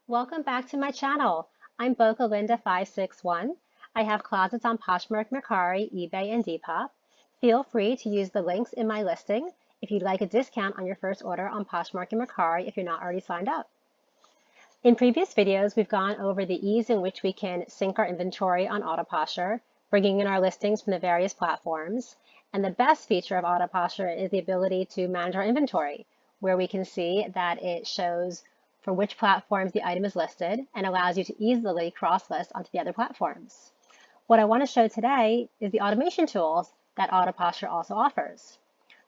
Welcome back to my channel. I'm Boca Linda 561. I have closets on Poshmark, Mercari, eBay, and Depop. Feel free to use the links in my listing if you'd like a discount on your first order on Poshmark and Mercari if you're not already signed up. In previous videos, we've gone over the ease in which we can sync our inventory on Posher, bringing in our listings from the various platforms. And the best feature of Posher is the ability to manage our inventory, where we can see that it shows for which platforms the item is listed and allows you to easily cross-list onto the other platforms. What I want to show today is the automation tools that Posher also offers.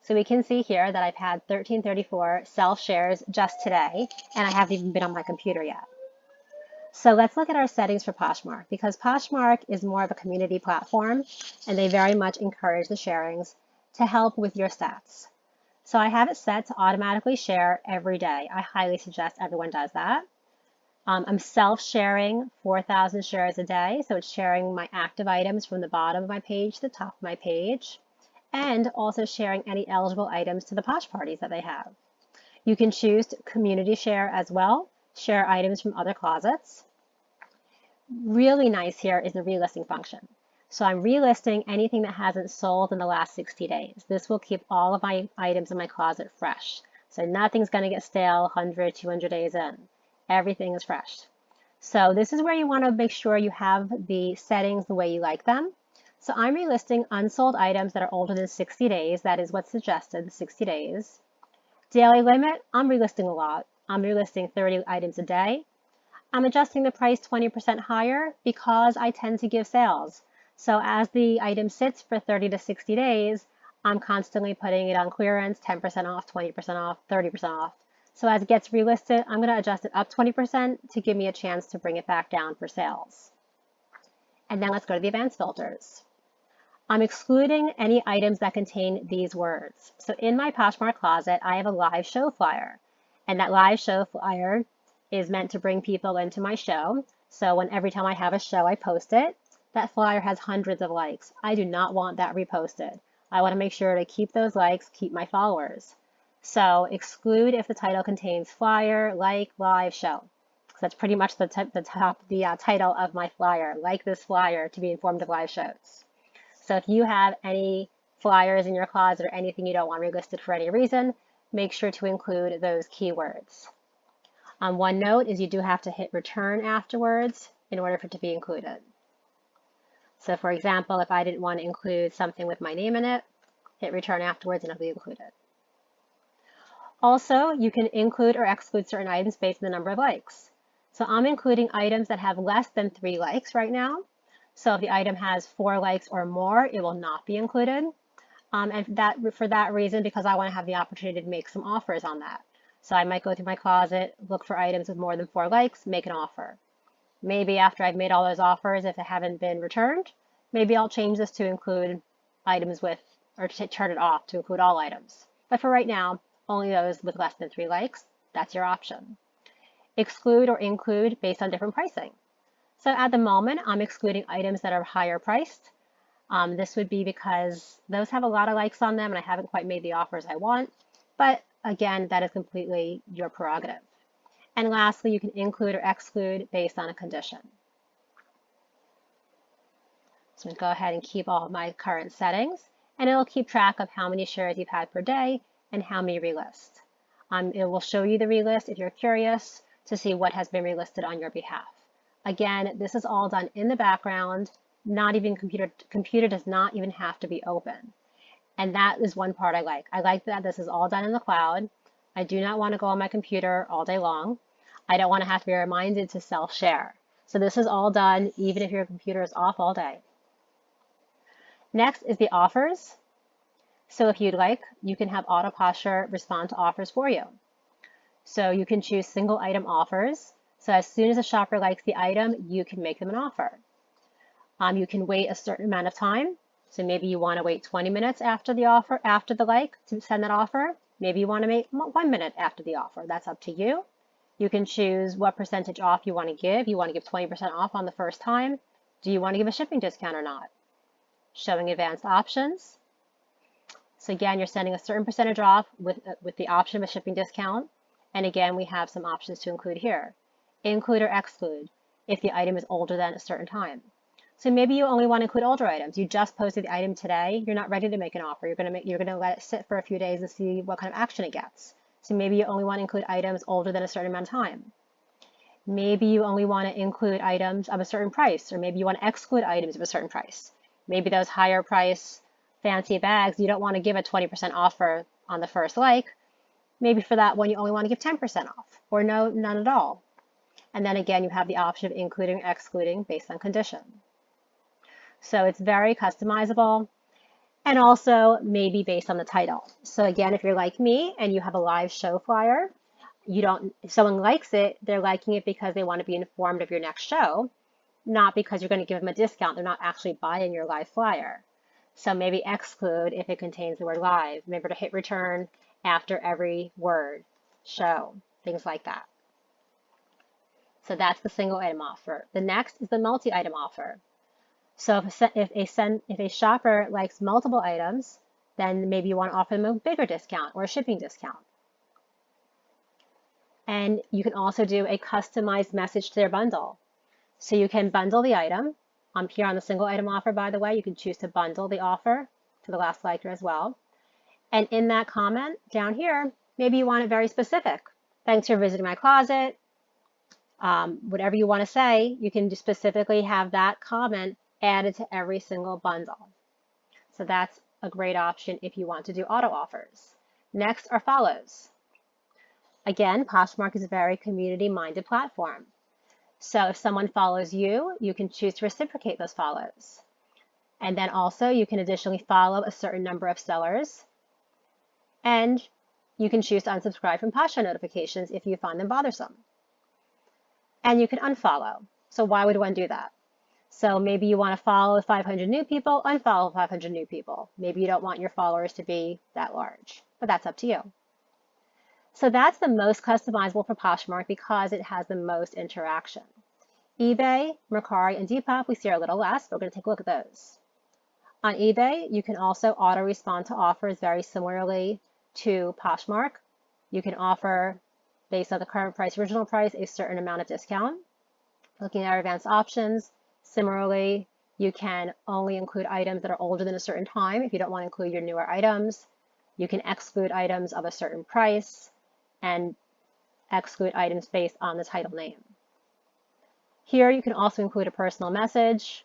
So we can see here that I've had 1334 self-shares just today, and I haven't even been on my computer yet. So let's look at our settings for Poshmark, because Poshmark is more of a community platform, and they very much encourage the sharings to help with your stats. So I have it set to automatically share every day. I highly suggest everyone does that. I'm self-sharing 4,000 shares a day, so it's sharing my active items from the bottom of my page to the top of my page, and also sharing any eligible items to the Posh parties that they have. You can choose to community share as well, share items from other closets. Really nice here is the relisting function. So I'm relisting anything that hasn't sold in the last 60 days. This will keep all of my items in my closet fresh. So nothing's going to get stale 100, 200 days in. Everything is fresh. So this is where you want to make sure you have the settings the way you like them. So I'm relisting unsold items that are older than 60 days. That is what's suggested, 60 days. Daily limit, I'm relisting a lot. I'm relisting 30 items a day. I'm adjusting the price 20% higher because I tend to give sales. So as the item sits for 30 to 60 days, I'm constantly putting it on clearance, 10% off, 20% off, 30% off. So as it gets relisted, I'm going to adjust it up 20% to give me a chance to bring it back down for sales. And then let's go to the advanced filters. I'm excluding any items that contain these words. So in my Poshmark closet, I have a live show flyer. And that live show flyer is meant to bring people into my show. So every time I have a show, I post it. That flyer has hundreds of likes. I do not want that reposted. I want to make sure to keep those likes, keep my followers. So exclude if the title contains flyer, like, live, show. So that's pretty much the title of my flyer, like this flyer to be informed of live shows. So if you have any flyers in your closet or anything you don't want relisted for any reason, make sure to include those keywords. One note is you do have to hit return afterwards in order for it to be included. So for example, if I didn't want to include something with my name in it, hit return afterwards and it'll be included. Also, you can include or exclude certain items based on the number of likes. So I'm including items that have less than 3 likes right now. So if the item has 4 likes or more, it will not be included. And for that reason, because I want to have the opportunity to make some offers on that. So I might go through my closet, look for items with more than 4 likes, make an offer. Maybe after I've made all those offers, if they haven't been returned, maybe I'll change this to include items with, or to turn it off to include all items. But for right now, only those with less than 3 likes, that's your option. Exclude or include based on different pricing. So at the moment, I'm excluding items that are higher priced. This would be because those have a lot of likes on them and I haven't quite made the offers I want. But again, that is completely your prerogative. And lastly, you can include or exclude based on a condition. So I'm going to go ahead and keep all of my current settings, and it'll keep track of how many shares you've had per day and how many relist. It will show you the relist if you're curious to see what has been relisted on your behalf. Again, this is all done in the background, not even computer does not even have to be open. And that is one part I like. I like that this is all done in the cloud. I do not want to go on my computer all day long. I don't want to have to be reminded to self-share. So this is all done even if your computer is off all day. Next is the offers. So if you'd like, you can have Posher respond to offers for you. So you can choose single item offers. So as soon as a shopper likes the item, you can make them an offer. You can wait a certain amount of time. So maybe you want to wait 20 minutes after the offer, after the like, to send that offer. Maybe you want to make 1 minute after the offer. That's up to you. You can choose what percentage off you want to give. You want to give 20% off on the first time. Do you want to give a shipping discount or not? Showing advanced options. So again, you're sending a certain percentage off with the option of a shipping discount. And again, we have some options to include here. Include or exclude if the item is older than a certain time. So maybe you only want to include older items. You just posted the item today. You're not ready to make an offer. You're going to let it sit for a few days and see what kind of action it gets. So maybe you only want to include items older than a certain amount of time. Maybe you only want to include items of a certain price, or maybe you want to exclude items of a certain price. Maybe those higher price fancy bags, you don't want to give a 20% offer on the first like. Maybe for that one, you only want to give 10% off, or none at all. And then again, you have the option of including or excluding based on condition. So it's very customizable, and also maybe based on the title. So again, if you're like me and you have a live show flyer, if someone likes it, they're liking it because they want to be informed of your next show, not because you're going to give them a discount. They're not actually buying your live flyer. So maybe exclude if it contains the word live. Remember to hit return after every word, show, things like that. So that's the single item offer. The next is the multi-item offer. So if a shopper likes multiple items, then maybe you want to offer them a bigger discount or a shipping discount. And you can also do a customized message to their bundle. So you can bundle the item. Here on the single item offer, by the way, you can choose to bundle the offer to the last liker as well. And in that comment down here, maybe you want it very specific. Thanks for visiting my closet. Whatever you want to say, you can just specifically have that comment added to every single bundle. So that's a great option if you want to do auto offers. Next are follows. Again, Poshmark is a very community-minded platform. So if someone follows you, you can choose to reciprocate those follows. And then also you can additionally follow a certain number of sellers. And you can choose to unsubscribe from Posher notifications if you find them bothersome. And you can unfollow. So why would one do that? So maybe you want to follow 500 new people, unfollow 500 new people. Maybe you don't want your followers to be that large, but that's up to you. So that's the most customizable for Poshmark because it has the most interaction. eBay, Mercari, and Depop, we see are a little less, but we're going to take a look at those. On eBay, you can also auto-respond to offers very similarly to Poshmark. You can offer, based on the current price, original price, a certain amount of discount. Looking at our advanced options, similarly, you can only include items that are older than a certain time if you don't want to include your newer items. You can exclude items of a certain price and exclude items based on the title name. Here, you can also include a personal message.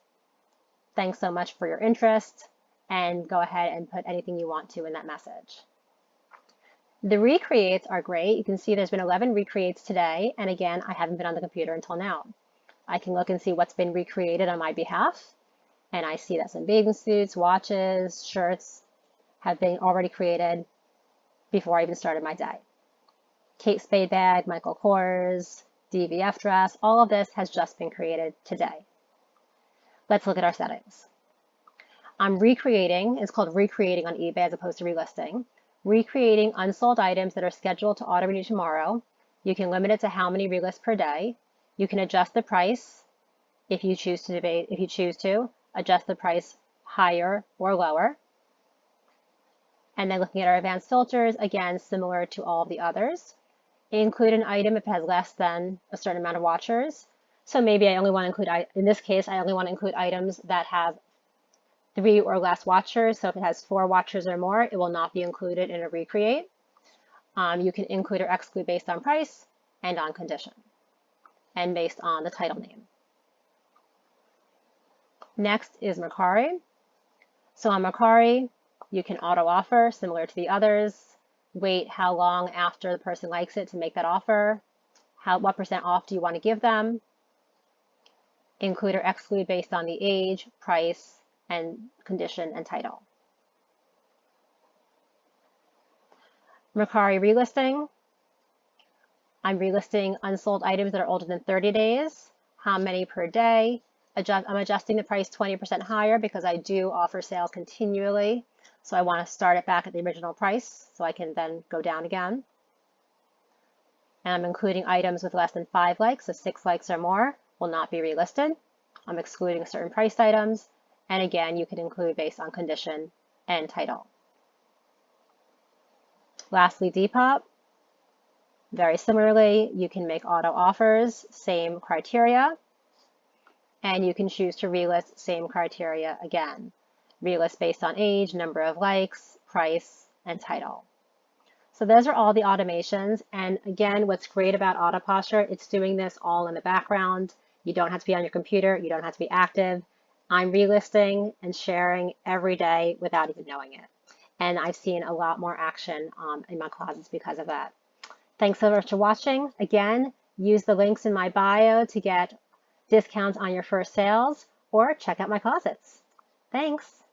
Thanks so much for your interest, and go ahead and put anything you want to in that message. The recreates are great. You can see there's been 11 recreates today, and again, I haven't been on the computer until now. I can look and see what's been recreated on my behalf, and I see that some bathing suits, watches, shirts have been already created before I even started my day. Kate Spade bag, Michael Kors, DVF dress, all of this has just been created today. Let's look at our settings. I'm recreating, it's called recreating on eBay as opposed to relisting. Recreating unsold items that are scheduled to auto renew tomorrow. You can limit it to how many relists per day. You can adjust the price if you choose to adjust the price higher or lower. And then looking at our advanced filters, again, similar to all of the others. Include an item if it has less than a certain amount of watchers. So maybe I only want to include, in this case, I only want to include items that have 3 or less watchers. So if it has 4 watchers or more, it will not be included in a recreate. You can include or exclude based on price and on condition, and based on the title name. Next is Mercari. So on Mercari, you can auto offer similar to the others. Wait how long after the person likes it to make that offer. What % off do you want to give them? Include or exclude based on the age, price, and condition and title. Mercari relisting. I'm relisting unsold items that are older than 30 days. How many per day? I'm adjusting the price 20% higher because I do offer sales continually. So I want to start it back at the original price so I can then go down again. And I'm including items with less than 5 likes, so 6 likes or more will not be relisted. I'm excluding certain priced items. And again, you can include based on condition and title. Lastly, Depop. Very similarly, you can make auto offers, same criteria, and you can choose to relist, same criteria again. Relist based on age, number of likes, price, and title. So those are all the automations. And again, what's great about Auto Posher, it's doing this all in the background. You don't have to be on your computer. You don't have to be active. I'm relisting and sharing every day without even knowing it. And I've seen a lot more action in my closets because of that. Thanks so much for watching. Again, use the links in my bio to get discounts on your first sales or check out my closets. Thanks.